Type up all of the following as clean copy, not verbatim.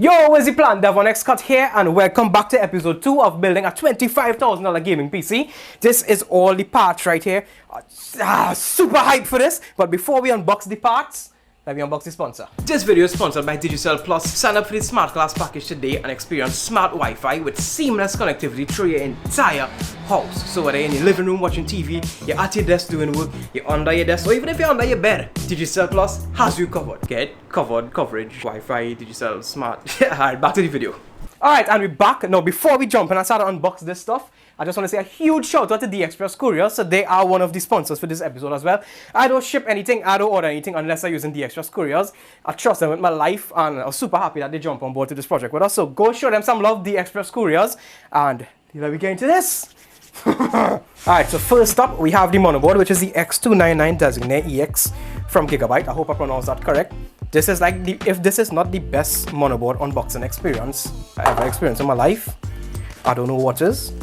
Yo, what's the plan? Devon Cut here, and welcome back to episode 2 of building a $25,000 gaming PC. This is all the parts right here. Super hyped for this, but before we unbox the parts, let me unbox the sponsor. This video is sponsored by Digicel Plus. Sign up for the Smart Class package today and experience smart Wi-Fi with seamless connectivity through your entire house. So whether you're in your living room watching TV, you're at your desk doing work, you're under your desk, or even if you're under your bed, Digicel Plus has you covered. Get covered coverage, Wi-Fi, Digicel, smart. Alright, back to the video. Alright, and we're back. Now, before we jump in and start to unbox this stuff, I just want to say a huge shout out to the Express Couriers. So they are one of the sponsors for this episode as well. I don't ship anything, I don't order anything unless I'm using the Express Couriers. I trust them with my life, and I'm super happy that they jump on board to this project with us. So go show them some love, the Express Couriers, and let me get into this. Alright, so first up we have the motherboard, which is the X299 Designate EX from Gigabyte. I hope I pronounced that correct. This is like if this is not the best motherboard unboxing experience I ever experienced in my life, I don't know what is.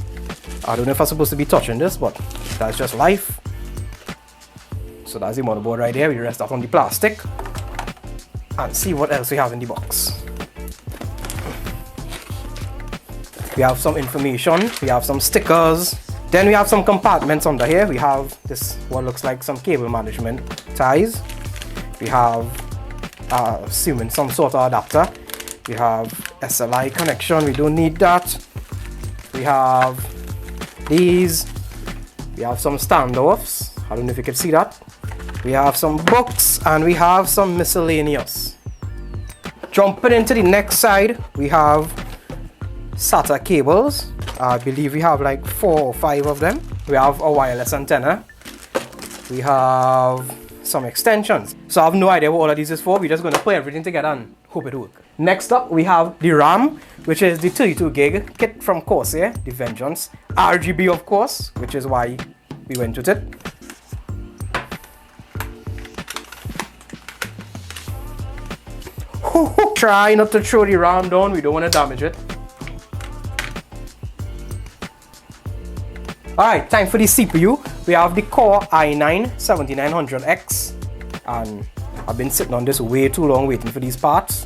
I don't know if I'm supposed to be touching this, but that's just life. So that's the motherboard right there. We rest off on the plastic and see what else we have in the box. We have some information, we have some stickers, then we have some compartments under here. We have this, what looks like some cable management ties. We have, assuming some sort of adapter. We have SLI connection, we don't need that. We have these. We have some standoffs, I don't know if you can see that. We have some books, and we have some miscellaneous. Jumping into the next side, we have SATA cables. I believe we have like 4 or 5 of them. We have a wireless antenna. We have some extensions. So I have no idea what all of these is for. We're just going to put everything together and hope it works. Next up, we have the RAM, which is the 32 gig kit from Corsair, the Vengeance. RGB, of course, which is why we went with it. Try not to throw the RAM down, we don't want to damage it. Alright, time for the CPU. We have the Core i9-7900X, and I've been sitting on this way too long waiting for these parts.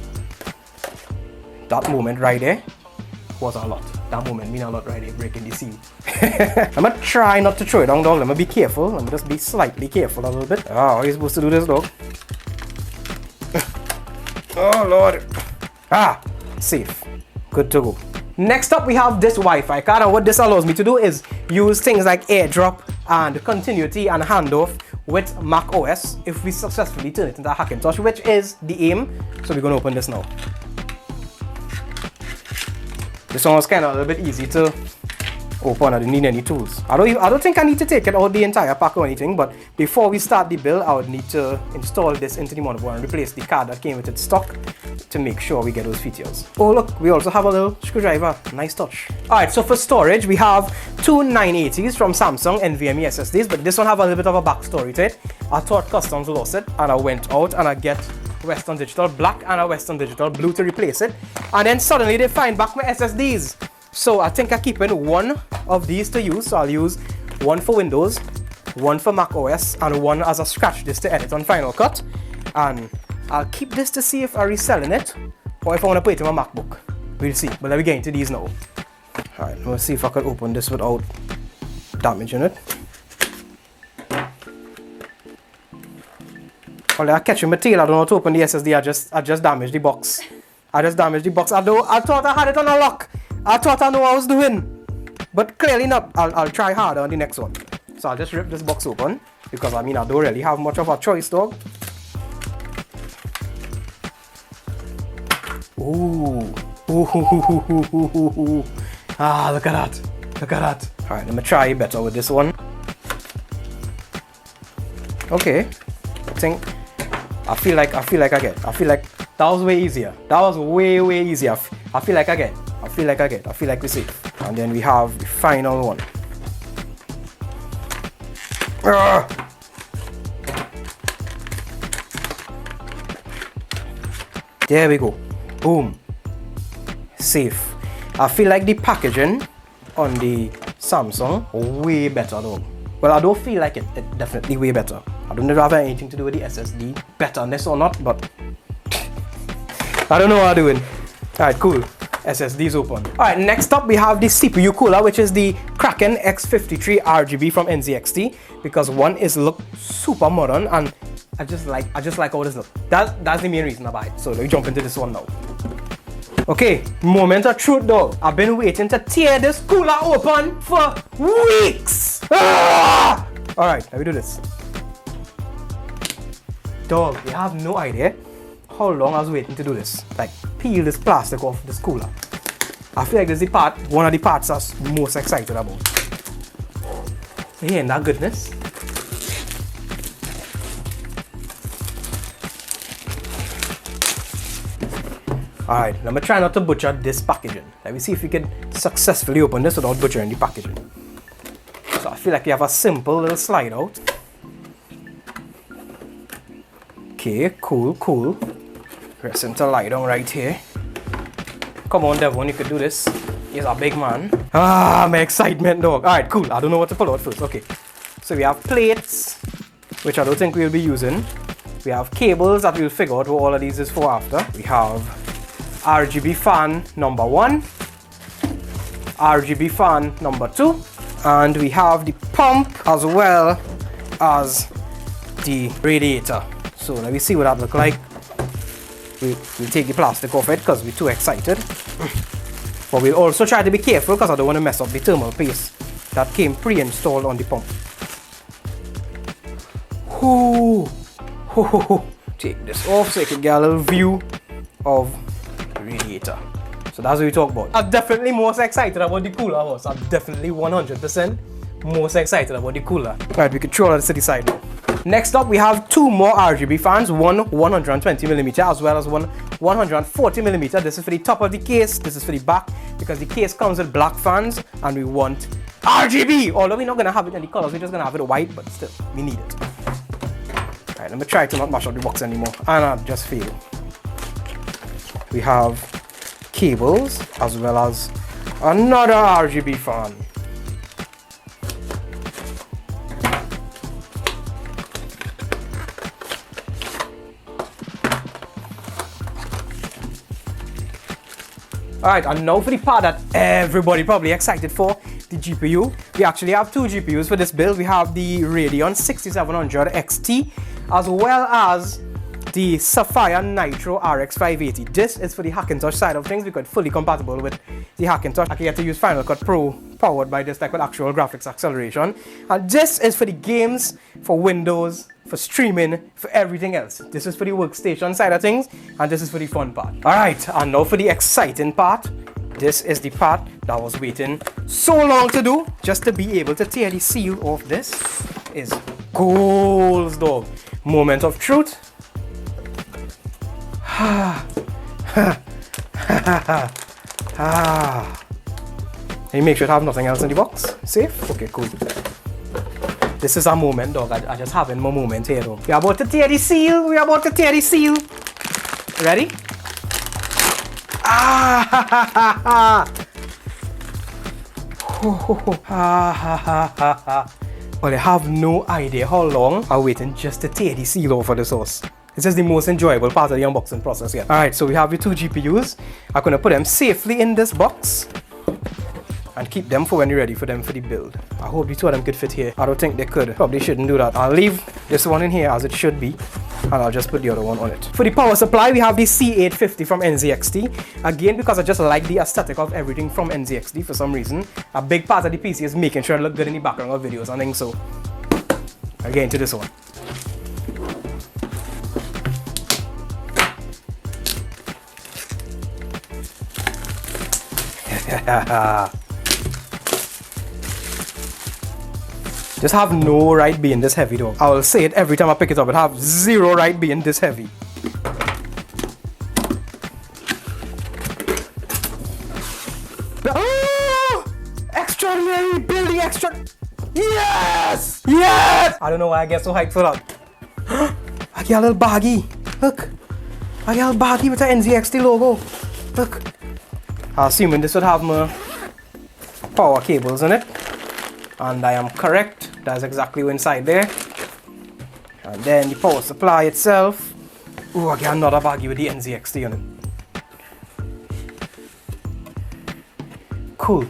That moment right there was a lot. That moment mean a lot right there, breaking the seal. I'm gonna try not to throw it down, dog. I'm gonna be careful. I'm gonna just be slightly careful a little bit. Oh, how are you supposed to do this, dog? Oh Lord. Safe. Good to go. Next up, we have this Wi-Fi card, and what this allows me to do is use things like airdrop and continuity and handoff with Mac OS if we successfully turn it into a Hackintosh, which is the aim. So we're gonna open this now. This one was kind of a little bit easy to open. I didn't need any tools. I don't think I need to take it out the entire pack or anything, but before we start the build, I would need to install this into the motherboard and replace the card that came with its stock to make sure we get those features. Oh look, we also have a little screwdriver. Nice touch. Alright, so for storage, we have 2 980s from Samsung NVMe SSDs, but this one have a little bit of a backstory to it. I thought Customs lost it, and I went out and I get Western Digital Black and a Western Digital Blue to replace it, and then suddenly they find back my SSDs. So I think I'm keeping one of these to use. So I'll use one for Windows, one for Mac OS, and one as a scratch disk to edit on Final Cut. And I'll keep this to see if I'm reselling it or if I want to put it in my MacBook. We'll see. But let me get into these now. Alright, let's see if I can open this without damaging it. Well, I catch my tail. I don't know how to open the SSD. I just damaged the box. I thought I had it on a lock. I thought I knew what I was doing, but clearly not. I'll try harder on the next one. So I'll just rip this box open, because I mean I don't really have much of a choice, dog. Ooh. Look at that. Look at that. Alright, let me try better with this one. Okay. I feel like that was way easier. That was way easier. I feel like we're safe. And then we have the final one. There we go. Boom. Safe. I feel like the packaging on the Samsung way better though. Well, I don't feel like it. It's definitely way better. I don't know if I have anything to do with the SSD betterness or not, but I don't know what I'm doing. Alright, cool. SSD is open. Alright, next up we have the CPU cooler, which is the Kraken X53 RGB from NZXT, because one is look super modern and I just like how this look. That's the main reason I buy it. So let me jump into this one now. Okay, moment of truth though. I've been waiting to tear this cooler open for weeks. Ah! Alright, let me do this. Dog, you have no idea how long I was waiting to do this. Like, peel this plastic off this cooler. I feel like this is the part, one of the parts I'm most excited about. You hearing that goodness? Alright, let me try not to butcher this packaging. Let me see if we can successfully open this without butchering the packaging. So I feel like you have a simple little slide out. Okay, cool. Press him to lie down right here. Come on, Devon, you could do this. He's a big man. Ah, my excitement, dog. Alright, cool. I don't know what to pull out first. Okay. So we have plates, which I don't think we'll be using. We have cables that we'll figure out what all of these is for after. We have RGB fan number 1, RGB fan number 2, and we have the pump as well as the radiator. So let me see what that looks like. We'll take the plastic off it because we're too excited. But we'll also try to be careful because I don't want to mess up the thermal paste that came pre-installed on the pump. Take this off so you can get a little view of the radiator. So that's what we talk about. I'm definitely most excited about the cooler house. I'm definitely 100% most excited about the cooler. Right, we can throw that to the side now. Next up, we have two more RGB fans, one 120mm as well as one 140mm. This is for the top of the case, this is for the back, because the case comes with black fans and we want RGB. Although we're not going to have it in the colors, we're just going to have it white, but still, we need it. Alright, let me try to not mash up the box anymore, and I just failed. We have cables as well as another RGB fan. Alright, and now for the part that everybody probably excited for, the GPU. We actually have two GPUs for this build. We have the Radeon 6700 XT as well as the Sapphire Nitro RX 580. This is for the Hackintosh side of things because it's fully compatible with the Hackintosh. I can get to use Final Cut Pro powered by this like with actual graphics acceleration. And this is for the games, for Windows, for streaming, for everything else. This is for the workstation side of things, and this is for the fun part. Alright, and now for the exciting part. This is the part that I was waiting so long to do, just to be able to tear the seal off this. Is goals, dog. Moment of truth. Let me make sure I have nothing else in the box. Safe? Okay, cool. This is a moment, dog. I just having my moment here, though. We are about to tear the seal. We are about to tear the seal. Ready? Well, I have no idea how long I'm waiting just to tear the seal off of the sauce. This is the most enjoyable part of the unboxing process yet. Alright, so we have the two GPUs. I'm going to put them safely in this box and keep them for when you're ready for them for the build. I hope the two of them could fit here. I don't think they could. Probably shouldn't do that. I'll leave this one in here as it should be, and I'll just put the other one on it. For the power supply, we have the C850 from NZXT. Again, because I just like the aesthetic of everything from NZXT for some reason. A big part of the PC is making sure it looks good in the background of videos and things, so I'll get into this one. Just have no right being this heavy though. I will say it every time I pick it up. It have zero right being this heavy. Oh! Extraordinary building extra. Yes! Yes! I don't know why I get so hyped for that. I get a little baggy. Look. I get a little baggy with the NZXT logo. Look. I'm assuming this would have my power cables in it. And I am correct. That's exactly what's inside there. And then the power supply itself. Oh, I get another baggie with the NZXT on it. Cool.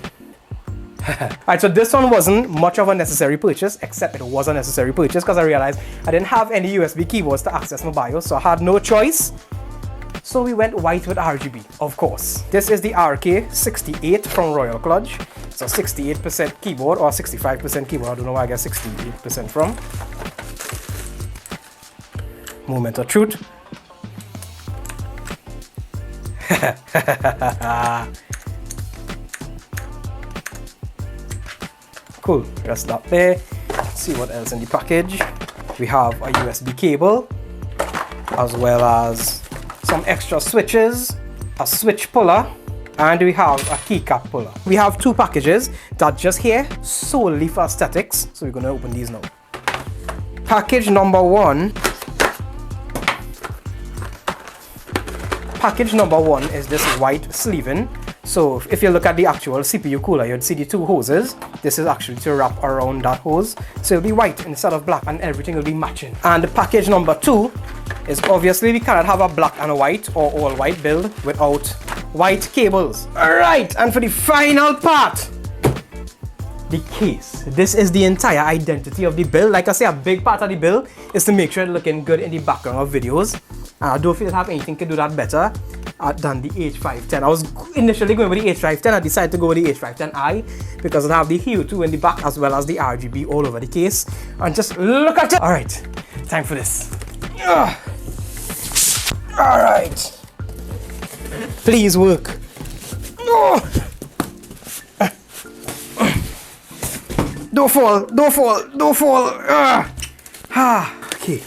Alright, so this one wasn't much of a necessary purchase, except it was a necessary purchase because I realized I didn't have any USB keyboards to access my BIOS, so I had no choice. So we went white with RGB, of course. This is the RK68 from Royal Clutch. It's a 68% keyboard or 65% keyboard. I don't know where I get 68% from. Moment of truth. Cool, rest that there. Let's see what else in the package. We have a USB cable, as well as some extra switches, a switch puller, and we have a keycap puller. We have two packages that just here solely for aesthetics, so we're going to open these now. Package number one. Package number one is this white sleeving. So if you look at the actual CPU cooler, you'd see the two hoses. This is actually to wrap around that hose. So it'll be white instead of black and everything will be matching. And the package number two is obviously we cannot have a black and a white or all white build without white cables. Alright, and for the final part, the case. This is the entire identity of the build. Like I say, a big part of the build is to make sure it's looking good in the background of videos. And I don't feel I have anything to do that better than the H510. I was initially going with the H510. I decided to go with the H510i because I have the Ep.2 in the back as well as the RGB all over the case. And just look at it. Alright, time for this. Alright. Please work. Don't fall, don't fall, don't fall. Okay.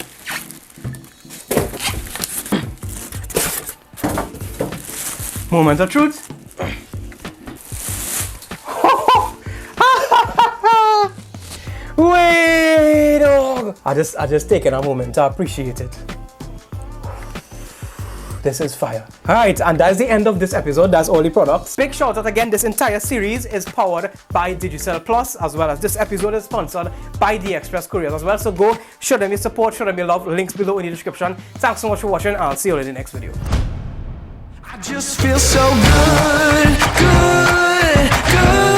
Moment of truth. Wait, dog. I just taken a moment to appreciate it. This is fire. Alright, and that's the end of this episode. That's all the products. Big shout out again, this entire series is powered by Digicel Plus, as well as this episode is sponsored by the Express Couriers as well. So go show them your support, show them your love. Links below in the description. Thanks so much for watching. I'll see you in the next video. I just feel so good, good, good.